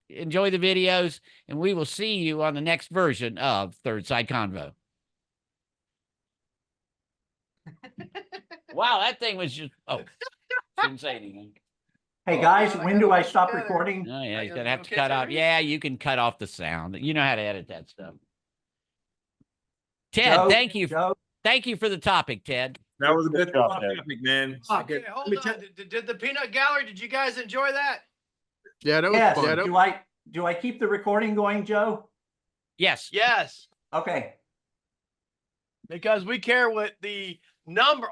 enjoy the videos, and we will see you on the next version of Third Side Convo. Wow, that thing was just, shouldn't say anything. Hey guys, when do I stop recording? Oh yeah, he's gonna have to cut off. Yeah, you can cut off the sound. You know how to edit that stuff. Ted, Joe, thank you. Joe. Thank you for the topic, Ted. That was a good job, topic, man. Okay, hold on. Did the peanut gallery, did you guys enjoy that? Yeah, that was Yes. fun. Do I keep the recording going, Joe? Yes. Yes. Okay. Because we care what the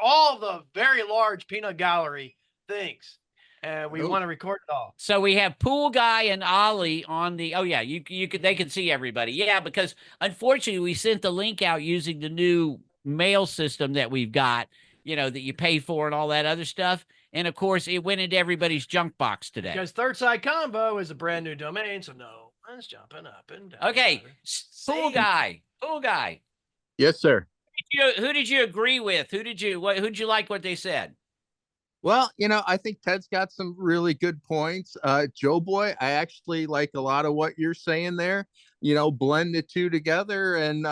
all the very large peanut gallery thinks. And we want to record it all. So we have Pool Guy and Ollie on the. Oh yeah, they can see everybody. Yeah, because unfortunately we sent the link out using the new mail system that we've got. That you pay for and all that other stuff. And of course, it went into everybody's junk box today. Because Third Side Convo is a brand new domain, so no one's jumping up and down. Okay, Pool Guy. Yes, sir. Who did you agree with? Who'd you like what they said? Well, I think Ted's got some really good points. Joe Boy, I actually like a lot of what you're saying there. Blend the two together and,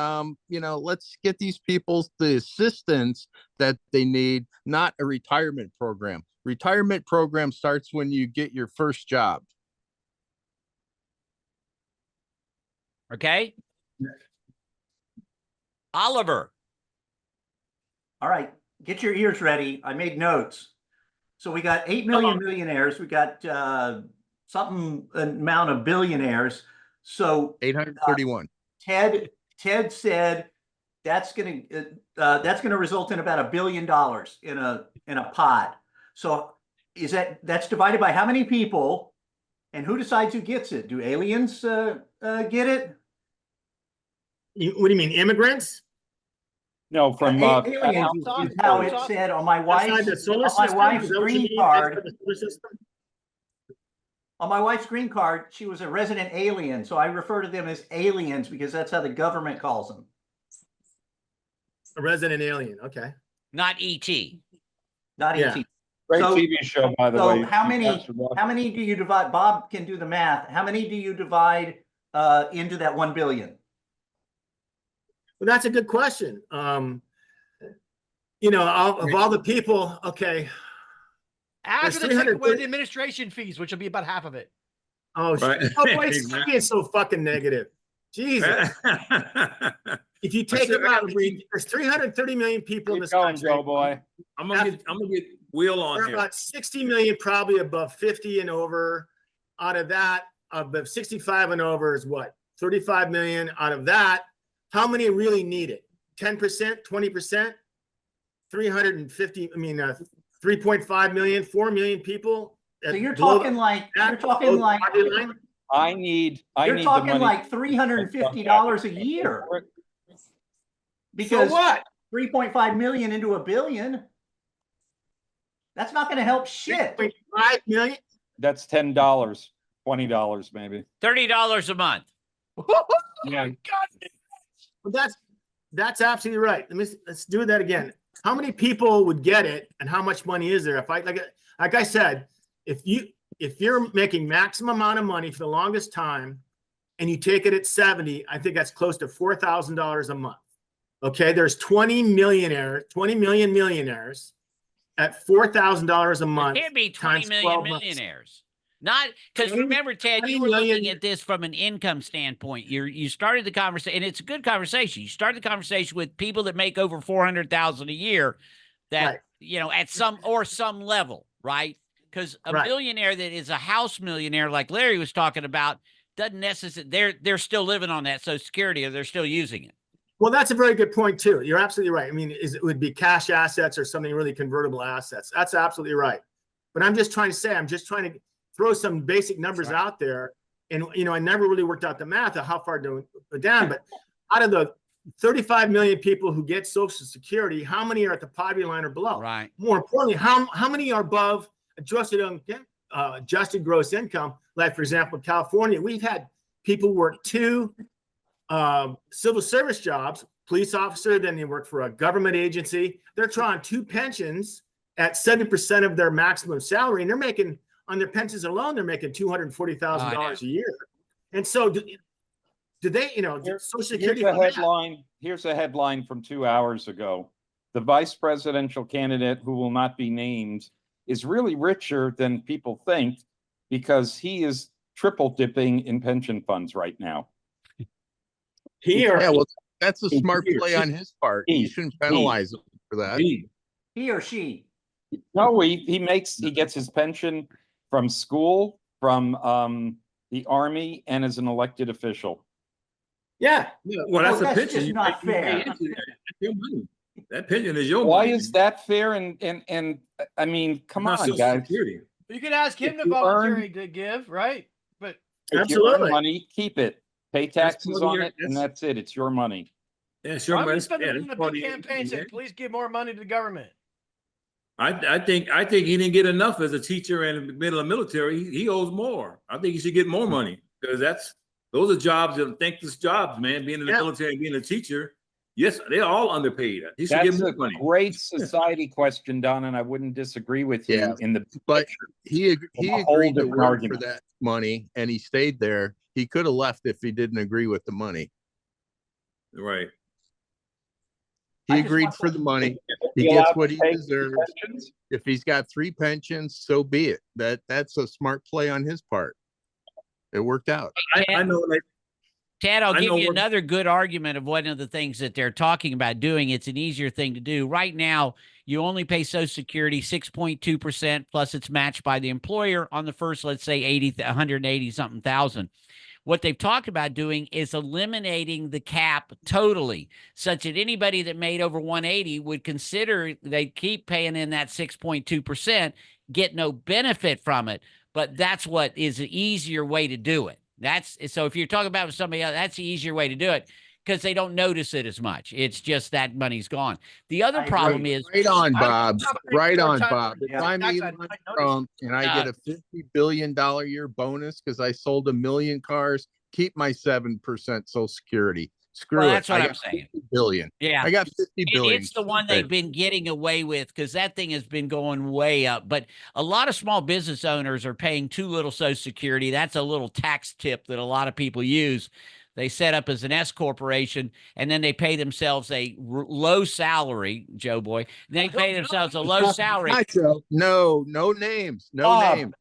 let's get these people the assistance that they need, not a retirement program. Retirement program starts when you get your first job. Okay. Oliver. All right. Get your ears ready. I made notes. So we got 8 million millionaires. We got something amount of billionaires. So 831. Ted said that's going to result in about $1 billion in a pot. So that's divided by how many people, and who decides who gets it? Do aliens get it? What do you mean, immigrants? No, from aliens is how it said on my wife's green card. On my wife's green card, she was a resident alien, so I refer to them as aliens because that's how the government calls them. A resident alien, okay. Not E.T. Not Yeah. ET. Great So- TV show, by the So way. how many do you divide? Bob can do the math. How many do you divide into that 1 billion? Well, that's a good question. Of all the people, okay. After they take away the administration fees, which will be about half of it. Oh, Right. boy, stop being so fucking negative. Jesus. If you take it out, there's 330 million people in this country. Joe Boy. I'm gonna get Wheel on here. About 60 million, probably above 50 and over. Out of that, above 65 and over is what? 35 million. Out of that, how many really need it? 10%, 20%, 350. 3.5 million, 4 million people. So you're talking like $350 a year. Because so what? 3.5 million into $1 billion. That's not going to help shit. 3.5 million. That's $10, $20 maybe. $30 a month. Yeah. Well, that's absolutely right. Let's do that again. How many people would get it, and how much money is there? If like I said, if you're making maximum amount of money for the longest time, and you take it at 70, I think that's close to $4,000 a month. Okay, there's 20 million millionaires at $4,000 a month. It can't be 20 million millionaires. Not because remember, Ted, you were looking at this from an income standpoint. You started the conversation, and it's a good conversation. You started the conversation with people that make over 400,000 a year, that at some level, right? Because a millionaire that is a house millionaire, like Larry was talking about, doesn't necessarily. They're still living on that Social Security, or they're still using it. Well, that's a very good point too. You're absolutely right. I mean, it would be cash assets or something really convertible assets. That's absolutely right. But I'm just trying to throw some basic numbers out there. And, I never really worked out the math of how far to go down, but out of the 35 million people who get Social Security, how many are at the poverty line or below? Right. More importantly, how many are above adjusted gross income? Like, for example, in California, we've had people work 2 civil service jobs, police officer, then they work for a government agency. They're drawing 2 pensions at 70% of their maximum salary, and they're making, on their pensions alone, they're making $240,000 a year. And so do they, Social Security? Here's a headline from 2 hours ago. The vice presidential candidate, who will not be named, is really richer than people think because he is triple dipping in pension funds right now. Yeah, well, that's a smart play on his part. You shouldn't penalize him for that. He or she? No, he gets his pension from school, from the Army, and as an elected official. Yeah. Well, that's a that's pension. just not fair. That's your money. That pension is your Why money. is that fair? And I mean, come on, guys. Security. You can ask him If to you volunteer to give, right? But If you earn money, keep it. Pay taxes on it, and that's- that's it. It's your money. Yeah, sure. I'm man. just spending Yeah, on that's a part big of campaign it. saying, please give more money to the government. I think he didn't get enough as a teacher and in the middle of military. He owes more. I think he should get more money because those are jobs that are thankless jobs, man. Being in the military and being a teacher. Yes, they're all underpaid. He should That's get a more money. great society question, Don, and I wouldn't disagree with you. Yeah, in the but he a whole agreed to different work argument. for that money, and he stayed there. He could have left if he didn't agree with the money. Right. He I just agreed want for to- the money. He Be allowed gets to what he take deserves. pensions? If he's got 3 pensions, so be it. That's a smart play on his part. It worked out. I know. Like, Ted, I'll I give know you what- another good argument of one of the things that they're talking about doing. It's an easier thing to do. Right now, you only pay Social Security 6.2%, plus it's matched by the employer on the first, let's say, 180 something thousand. What they've talked about doing is eliminating the cap totally, such that anybody that made over 180 would consider they keep paying in that 6.2%, get no benefit from it. But that's what is an easier way to do it. So if you're talking about somebody else, that's the easier way to do it because they don't notice it as much. It's just that money's gone. The other problem is Right on, Bob. Right on, Short-time Bob. If Yeah. I'm tax, Elon I might notice. Trump and I get a $50 billion a year bonus because I sold 1 million cars, keep my 7% Social Security. Screw Well, it. that's what I I'm got saying. 50 billion. Yeah. I got 50 billion. It's the one they've been getting away with because that thing has been going way up. But a lot of small business owners are paying too little Social Security. That's a little tax tip that a lot of people use. They set up as an S corporation and then they pay themselves a low salary, Joe Boy. They pay themselves a low salary. No names. No Bob, names.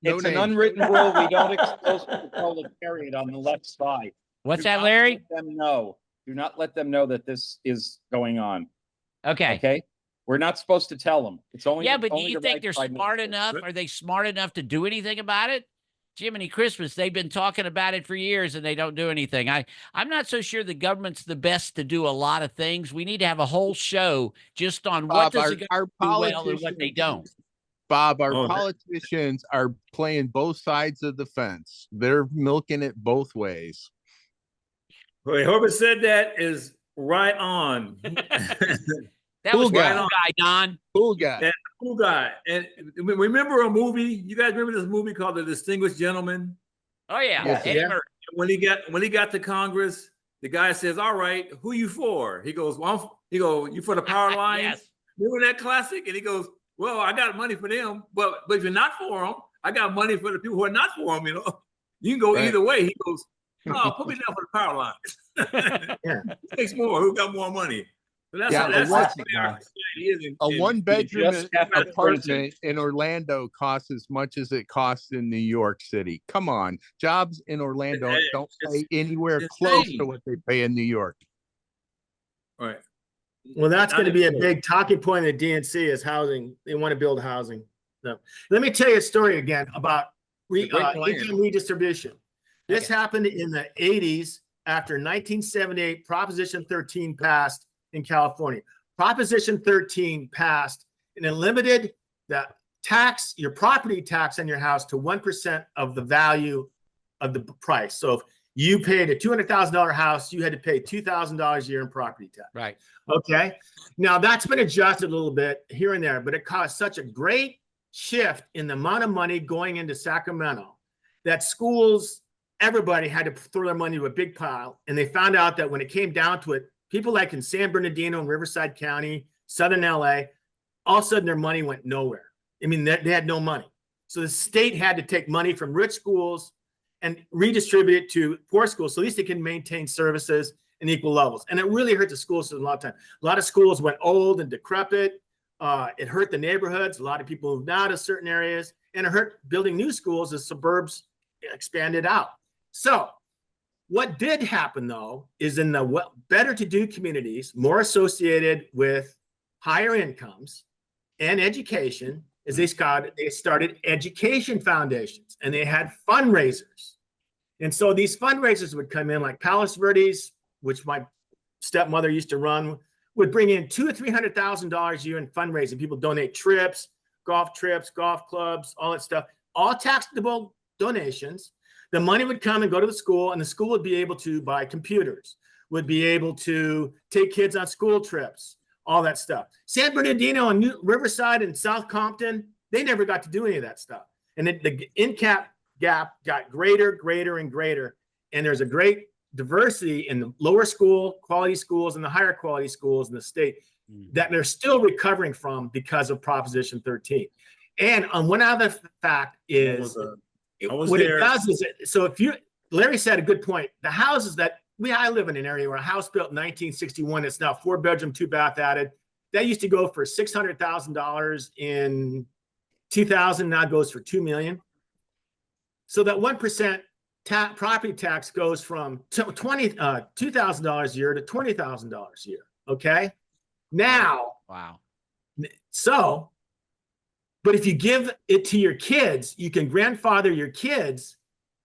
No It's an names. unwritten rule. We don't expose the proletariat on the left side. What's Do that, not Larry? let them know. Do not let them know that this is going on. Okay. Okay. We're not supposed to tell them. It's only Yeah, but do only you the think right they're side smart knows. enough? Are they smart enough to do anything about it? Jiminy Christmas, they've been talking about it for years and they don't do anything. I'm not so sure the government's the best to do a lot of things. We need to have a whole show just on what Bob, does the our government do well and what they don't. Bob, our Oh, politicians are playing both sides of the fence. They're milking it both ways. Wait, whoever said that is right on. That was Cool cool guy. guy, Don. Cool guy. Yeah. Cool guy. And remember a movie? You guys remember this movie called The Distinguished Gentleman? Oh yeah, Yes, Eddie yeah. Murphy. When he got to Congress, the guy says, "All right, who you for?" He goes, "Well, you for the power line?" Yes. Remember that classic? And he goes, "Well, I got money for them, but if you're not for them, I got money for the people who are not for them. You know, you can go Right. either way." He goes, "Oh, put me down for the power line." Yeah. Who takes more? Who got more money? So that's Yeah, that's a the way our society is A in- 1-bedroom just have to apartment in Orlando costs as much as it costs in New York City. Come on. Jobs in Orlando It- don't it's pay anywhere insane. close to what they pay in New York. Right. Well, that's going to be a Not- big talking point of the DNC is housing. They want to build housing. So let me tell you a story again about It's a great plan. income redistribution. This happened in the 80s after 1978 Proposition 13 passed in California. Proposition 13 passed and it limited the tax, your property tax on your house to 1% of the value of the price. So if you paid a $200,000 house, you had to pay $2,000 a year in property tax. Right. Okay. Now that's been adjusted a little bit here and there, but it caused such a great shift in the amount of money going into Sacramento that schools, everybody had to throw their money to a big pile. And they found out that when it came down to it, people like in San Bernardino and Riverside County, Southern LA, all of a sudden their money went nowhere. I mean, they had no money. So the state had to take money from rich schools and redistribute it to poor schools, so at least they can maintain services in equal levels. And it really hurt the school system a lot of time. A lot of schools went old and decrepit. It hurt the neighborhoods. A lot of people moved out of certain areas, and it hurt building new schools as suburbs expanded out. So what did happen, though, is in the better to do communities, more associated with higher incomes and education, is they started education foundations, and they had fundraisers. And so these fundraisers would come in, like Palos Verdes, which my stepmother used to run, would bring in $200,000 or $300,000 a year in fundraising. People donate trips, golf clubs, all that stuff, all tax-deductible donations. The money would come and go to the school, and the school would be able to buy computers, would be able to take kids on school trips, all that stuff. San Bernardino and Riverside and South Compton, they never got to do any of that stuff. And the income gap got greater, and greater. And there's a great diversity in the lower school quality schools and the higher quality schools in the state that they're still recovering from because of Proposition 13. And one other fact is, what it does is, so if you, Larry said a good point, the houses that I live in an area where a house built in 1961, it's now 4-bedroom, 2-bath added. That used to go for $600,000 in 2000, now goes for $2 million. So that 1% property tax goes from $2,000 a year to $20,000 a year. Okay. Now, wow. So, but if you give it to your kids, you can grandfather your kids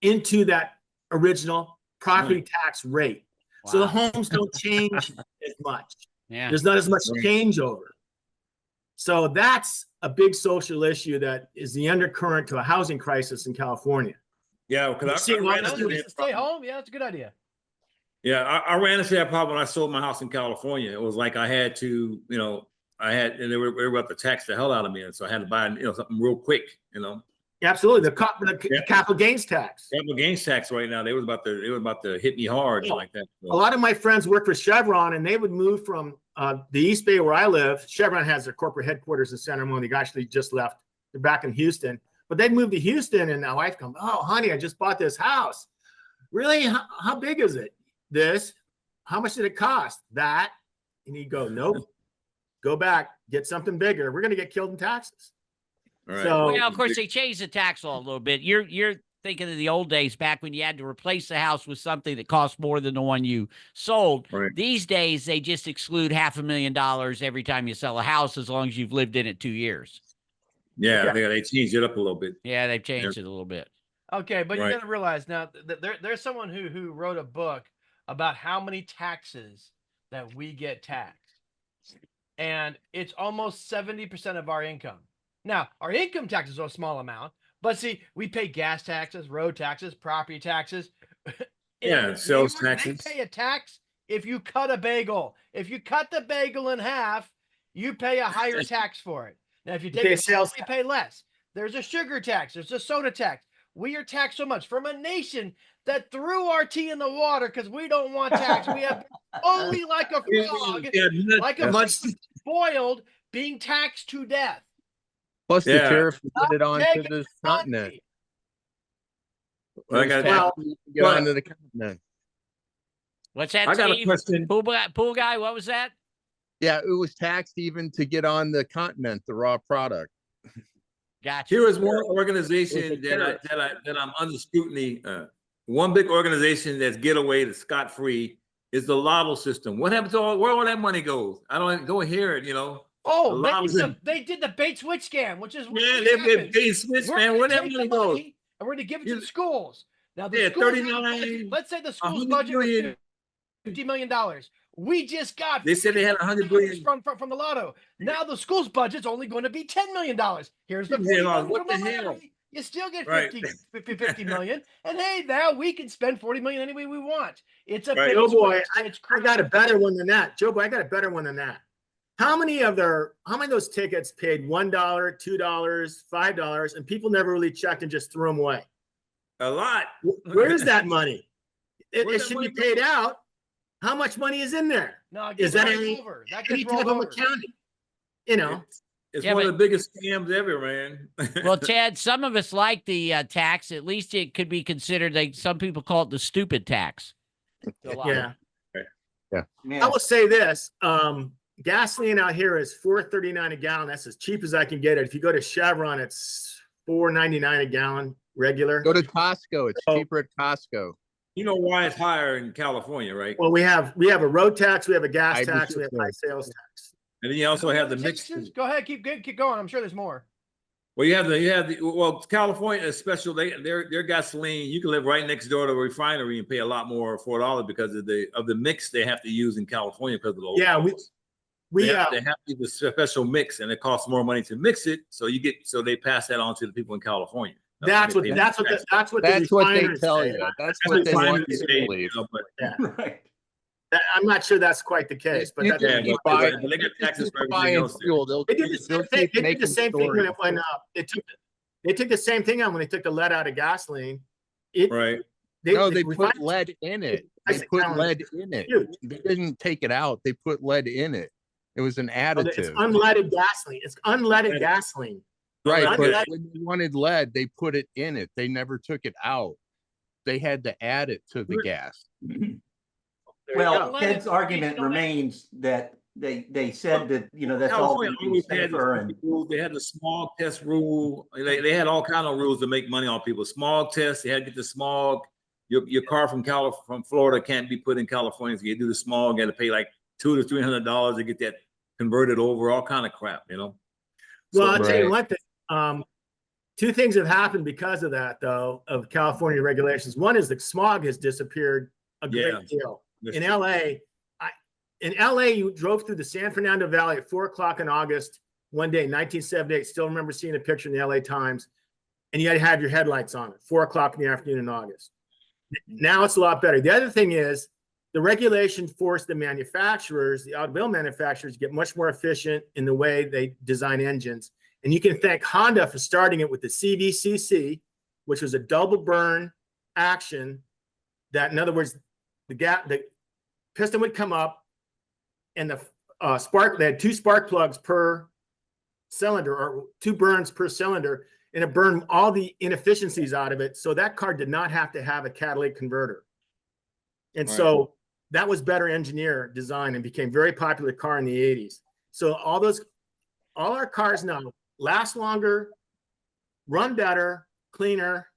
into that original property tax rate. Wow. So the homes don't change as much. Yeah. There's not as much changeover. So that's a big social issue that is the undercurrent to a housing crisis in California. Yeah, because stay home. Yeah, that's a good idea. Yeah, I ran into that problem when I sold my house in California. It was like I had to, and they were about to tax the hell out of me, and so I had to buy, something real quick, Absolutely, the capital gains tax. Capital gains tax right now. They was about to hit me hard like that. So. A lot of my friends work for Chevron, and they would move from the East Bay where I live. Chevron has their corporate headquarters in San Ramon. They actually just left. They're back in Houston, but they'd move to Houston, and my wife comes, "Oh, honey, I just bought this house. Really? How big is it? This? How much did it cost? That?" And he'd go, "Nope. Go back, get something bigger. We're going to get killed in taxes." Right. So, well, of course, they changed the tax law a little bit. You're thinking of the old days back when you had to replace the house with something that cost more than the one you sold. Right. These days, they just exclude $500,000 every time you sell a house, as long as you've lived in it 2 years. Yeah, they changed it up a little bit. Yeah, they've changed it a little bit. Okay, but you got to realize now that there's someone who wrote a book about how many taxes that we get taxed, and it's almost 70% of our income. Now, our income taxes are a small amount, but see, we pay gas taxes, road taxes, property taxes. Yeah, sales taxes. They pay a tax if you cut a bagel. If you cut the bagel in half, you pay a higher tax for it. Now, if you take sales, you pay less. There's a sugar tax. There's a soda tax. We are taxed so much from a nation that threw our tea in the water because we don't want tax. We have only like a frog, like a much spoiled, being taxed to death. Plus the tariff put it on to the continent. Well, get onto the continent. What's that? I got Steve? a question. Pool guy, what was that? Yeah, it was taxed even to get on the continent, the raw product. Gotcha. Here is one organization that I'm under scrutiny. One big organization that's get away scot-free is the lotto system. What happens to where all that money goes? I don't hear it, Oh, they did the bait switch scam, which is they bait switch, man. Where that money goes? And we're going to give it to the schools. Now, the 39. Let's say the school's budget was $50 million. We just got. They said they had $100 billion from the lotto. Now the school's budget's only going to be $10 million. Here's the what the hell? You still get 50 million, and hey, now we can spend 40 million any way we want. It's a Joe boy. I got a better one than that. Joe boy, I got a better one than that. How many of those tickets paid $1, $2, $5, and people never really checked and just threw them away? A lot. Where's that money? It should be paid out. How much money is in there? No, is that any type of accounting? It's Yeah, one but- of the biggest scams ever, man. Well, Chad, some of us like the tax. At least it could be considered. Some people call it the stupid tax. Yeah. Yeah. I will say this, gasoline out here is $4.39 a gallon. That's as cheap as I can get it. If you go to Chevron, it's $4.99 a gallon regular. Go to Costco. It's cheaper at Costco. You know why it's higher in California, right? Well, we have a road tax, we have a gas I tax, just we have said. high sales tax. And then you also have the mixed. Go ahead, keep going. I'm sure there's more. Well, well, California is special. Their gasoline, you can live right next door to a refinery and pay a lot more, $4 because of the mix they have to use in California because of the Yeah, they have to use a special mix, and it costs more money to mix it. So they pass that on to the people in California. That's what the That's what they refiners tell say. you. That's That's what they want refineries you say, to believe. Right. I'm not sure that's quite the case, but You that's just Yeah, keep but buying- they get taxes for keep everything buying else. fuel. They'll they did the they'll same thing. keep They did the making same thing when stories. it went up. They took the same thing on when they took the lead out of gasoline. They They put lead in it. They put gallon lead in it. huge. They didn't take it out. They put lead in it. It was an It's additive. unleaded gasoline. It's unleaded gasoline. Right, Unleaded. but when they wanted lead, they put it in it. They never took it out. They had to add it to the gas. Well, go. Ted's argument remains that they said that, that's all California gonna be always had safer this and rule. They had the smog test rule. They had all kind of rules to make money on people. Smog test. They had to get the smog. Your car from Florida can't be put in California. So you do the smog, you got to pay like $200 to $300 to get that converted over. All kind of crap, Well, So- I'll tell you one thing. Two things have happened because of that, though, of California regulations. One is the smog has disappeared a great Yeah. deal. That's In true. LA, you drove through the San Fernando Valley at 4 o'clock in August one day, 1978. Still remember seeing a picture in the LA Times, and you had to have your headlights on at 4 o'clock in the afternoon in August. Now it's a lot better. The other thing is the regulation forced the manufacturers, the automobile manufacturers, to get much more efficient in the way they design engines. And you can thank Honda for starting it with the CVCC, which was a double burn action. That, in other words, the piston would come up, and the spark. They had 2 spark plugs per cylinder, or 2 burns per cylinder, and it burned all the inefficiencies out of it. So that car did not have to have a catalytic converter. And so that was better engineer design and became very popular car in the 80s. So all our cars now last longer, run better, cleaner,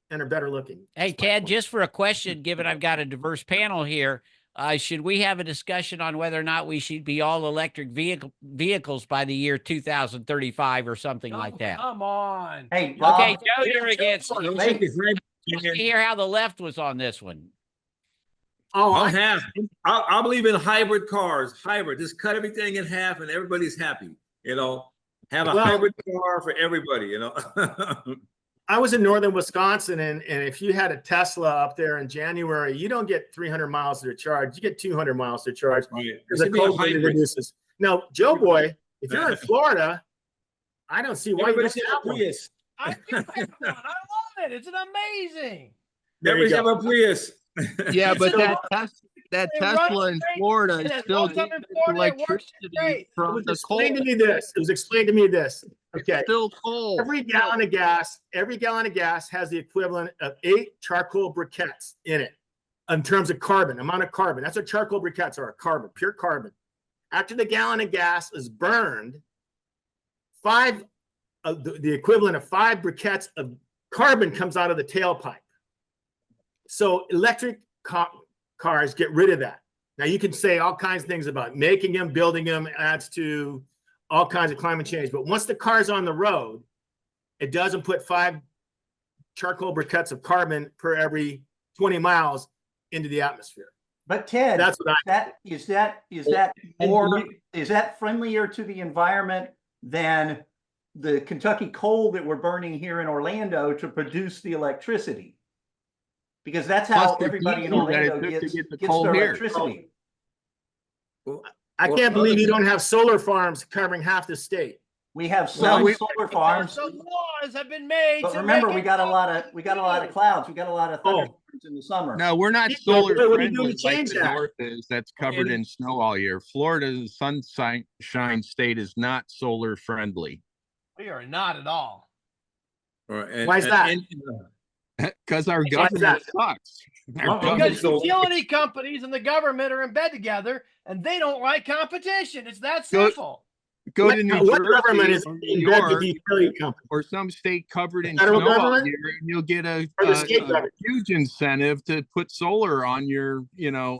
and are better looking. Hey, Ted, just for a question, given I've got a diverse panel here, should we have a discussion on whether or not we should be all electric vehicles by the year 2035 or something like that? Come on. hey, Bob, Okay, Joe, you're against. Don't Let's think it's right. hear how the left was on this one. Oh, I'll have. I believe in hybrid cars. Hybrid, just cut everything in half, and everybody's happy. Have a Well- hybrid car for everybody. I was in northern Wisconsin, and if you had a Tesla up there in January, you don't get 300 miles to charge. You get 200 miles to charge It because the should be a cold hybrid. reduces. Now, Joe Boy, if you're in Florida, I don't see why you Everybody don't should have have a one. Prius. I love it. It's an amazing. There you Everybody should go. have a Prius. Yeah, but So- that It Tesla runs in great, Florida and as still long as I'm gets in Florida, it works electricity great. It from was the coal. explained to me this. It was explained to me this. Okay. Still coal. Every gallon of gas has the equivalent of 8 charcoal briquettes in it in terms of carbon, amount of carbon. That's what charcoal briquettes are, carbon, pure carbon. After the gallon of gas is burned, the equivalent of 5 briquettes of carbon comes out of the tailpipe. So electric cars get rid of that. Now you can say all kinds of things about making them, building them, adds to all kinds of climate change. But once the car's on the road, it doesn't put 5 charcoal briquettes of carbon per every 20 miles into the atmosphere. but Ted, That's what is that friendlier to the environment than the Kentucky coal that we're burning here in Orlando to produce the electricity? Because that's how Plus the everybody in diesel that it Orlando took to gets get the their coal here. electricity. I can't believe you don't have solar farms covering half the state. We have Well, some we- solar farms. So what? laws have been made. But to remember, make we it got a lot of clouds. We got a lot of thunderstorms in the summer. No, we're not What are you solar doing friendly to like change the that? north is. That's covered in snow all year. Florida's sunshine state is not solar friendly We are not at all. Why is that? because our Why is government that? sucks. Our Okay, government Because so- utility companies and the government are in bed together, and they don't like competition. It's that Go- simple. go to New What government Jersey is or in New bed with York the utility company? or some state covered in Federal snow all government? year, and you'll get a Or the state government? huge incentive to put solar on your,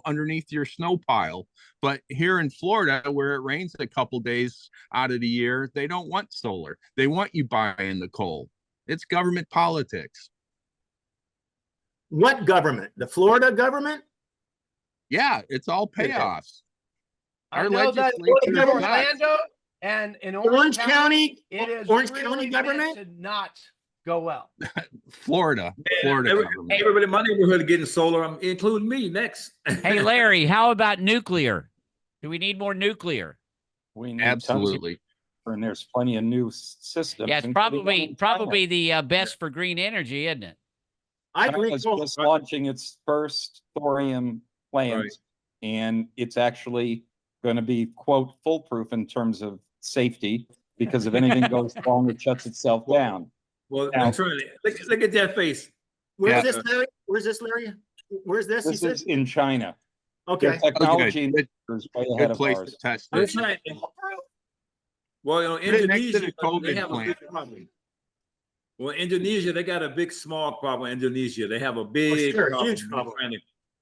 underneath your snow pile. But here in Florida, where it rains a couple days out of the year, they don't want solar. They want you buying the coal. It's government politics. What government? The Florida government? Yeah, it's all payoffs. I Our know that legislature in sucks. Orlando and in Orange County? it is Orange really County meant government? to not go well. Florida government. Everybody in my neighborhood getting solar, including me next. Hey, Larry, how about nuclear? Do we need more nuclear? We need tons of Absolutely. and there's plenty of new systems. Yeah, it's including one in probably China. the best for green energy, isn't it? I think China's so. just launching its first thorium plants, and it's actually going to be, quote, foolproof in terms of safety, because if anything goes wrong, it shuts itself down. Well, Now- look at that face. Where's Yeah. this, Larry? Where's this, Larry? Where's this? He This said? is in China. Okay. Their technology Good. is way ahead Good of place ours. to test They're it. trying- Well, Put it next to Indonesia, the they COVID have a plant. big problem. Well, Indonesia, they got a big smog problem. Indonesia, they have a big sure, problem. huge problem.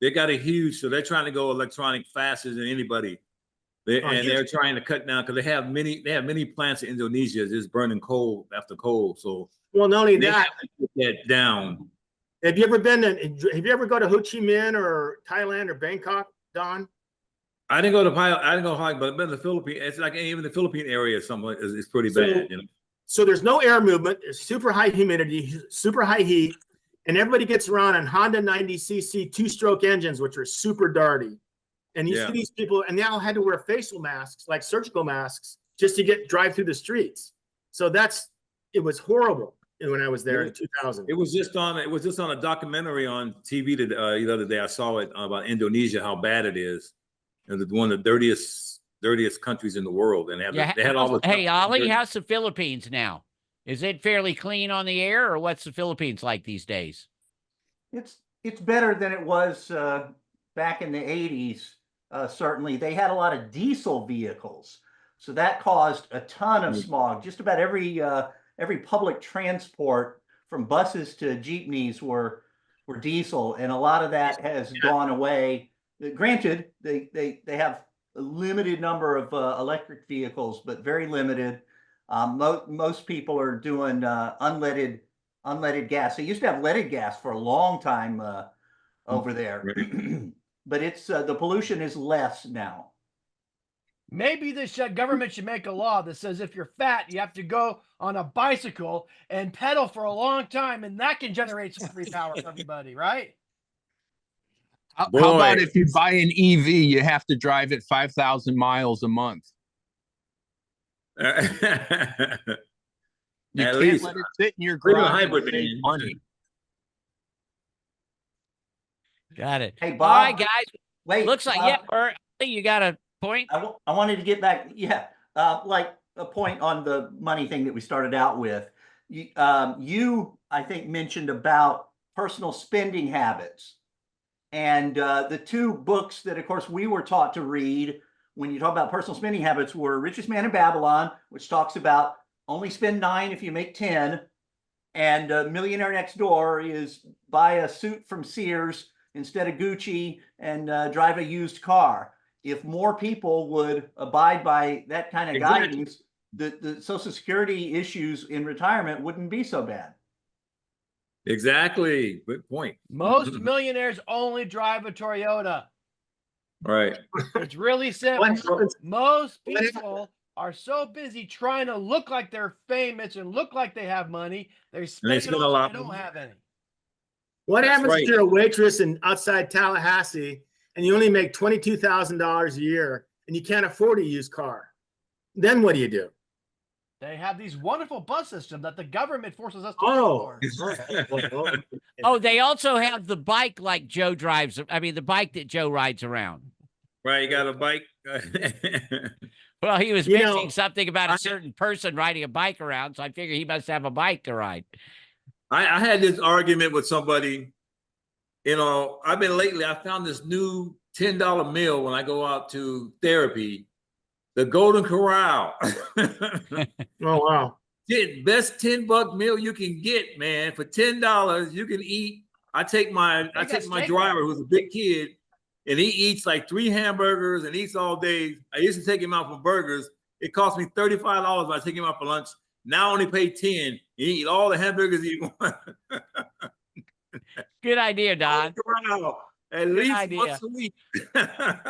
They got a huge, so they're trying to go electronic faster than anybody. And huge. they're trying to cut down because they have many plants in Indonesia just burning coal after coal. So Well, not only they that, have to get that down. have you ever go to Ho Chi Minh or Thailand or Bangkok, Don? I didn't go to Hawaii, but I've been in the Philippines. It's like even the Philippine area, somewhat is pretty So- bad. So there's no air movement, there's super high humidity, super high heat, and everybody gets around on Honda 90cc two-stroke engines, which are super darty. And you Yeah. see these people, and they all had to wear facial masks, like surgical masks, just to drive through the streets. So it was horrible when I was there in 2000. It was just on a documentary on TV the other day. I saw it about Indonesia, how bad it is, and it's one of the dirtiest countries in the world. And they had all the Hey, Ollie, how's the Philippines now? Is it fairly clean on the air, or what's the Philippines like these days? It's better than it was back in the 80s. Certainly, they had a lot of diesel vehicles, so that caused a ton of smog. Just about every public transport, from buses to jeepneys, were diesel, and a lot of that has gone away. Granted, they have a limited number of electric vehicles, but very limited. Most people are doing unleaded gas. They used to have leaded gas for a long time over there, but it's the pollution is less now. Maybe this government should make a law that says if you're fat, you have to go on a bicycle and pedal for a long time, and that can generate some free power for everybody, right? How Boy. about if you buy an EV, you have to drive it 5,000 miles a month? You At can't least. let it sit in your Even a garage. hybrid and save van. money. Got it. Hey, All Bob. right, guys. Wait, Looks like Bob, you got a point. I wanted to get back, like a point on the money thing that we started out with. You, I think, mentioned about personal spending habits. And the two books that, of course, we were taught to read when you talk about personal spending habits were Richest Man in Babylon, which talks about only spend 9 if you make 10. And Millionaire Next Door is buy a suit from Sears instead of Gucci and drive a used car. If more people would abide by that kind of Exactly. guidance, the Social Security issues in retirement wouldn't be so bad. Exactly. Good point. Most millionaires only drive a Toyota. Right. It's really What simple. happens? Most What happens? people are so busy trying to look like they're famous and look like they have money, they spend spend it a all, lot they don't more. have any. What That's happens right. if you're a waitress outside Tallahassee and you only make $22,000 a year and you can't afford a used car? Then what do you do? They have these wonderful bus systems that the government forces us to Oh. pay for. Oh, they also have the bike like Joe drives. I mean, the bike that Joe rides around. Right, you got a bike. Well, he was You mentioning know, something about a certain person riding a bike around, so I figure he must have a bike to ride. I had this argument with somebody. I've been lately, I found this new $10 meal when I go out to therapy, the Golden Corral. Oh, wow. Best $10 meal you can get, man. For $10, you can eat. I take my driver, who's a big kid, and he eats like 3 hamburgers and eats all day. I used to take him out for burgers. It cost me $35 when I take him out for lunch. Now I only pay 10. He eat all the hamburgers he wants. Good idea, Don. At least once a week. All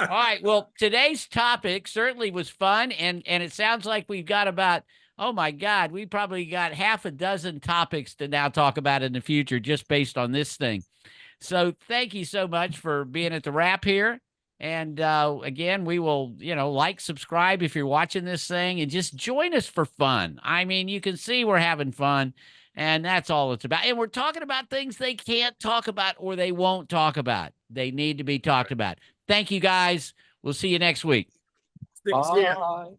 right. Well, today's topic certainly was fun, and it sounds like we've got about, oh my God, we probably got half a dozen topics to now talk about in the future just based on this thing. So thank you so much for being at the wrap here. And again, we will, like, subscribe if you're watching this thing, and just join us for fun. I mean, you can see we're having fun, and that's all it's about. And we're talking about things they can't talk about or they won't talk about. They need to be talked about. Thank you, guys. We'll see you next week. Bye.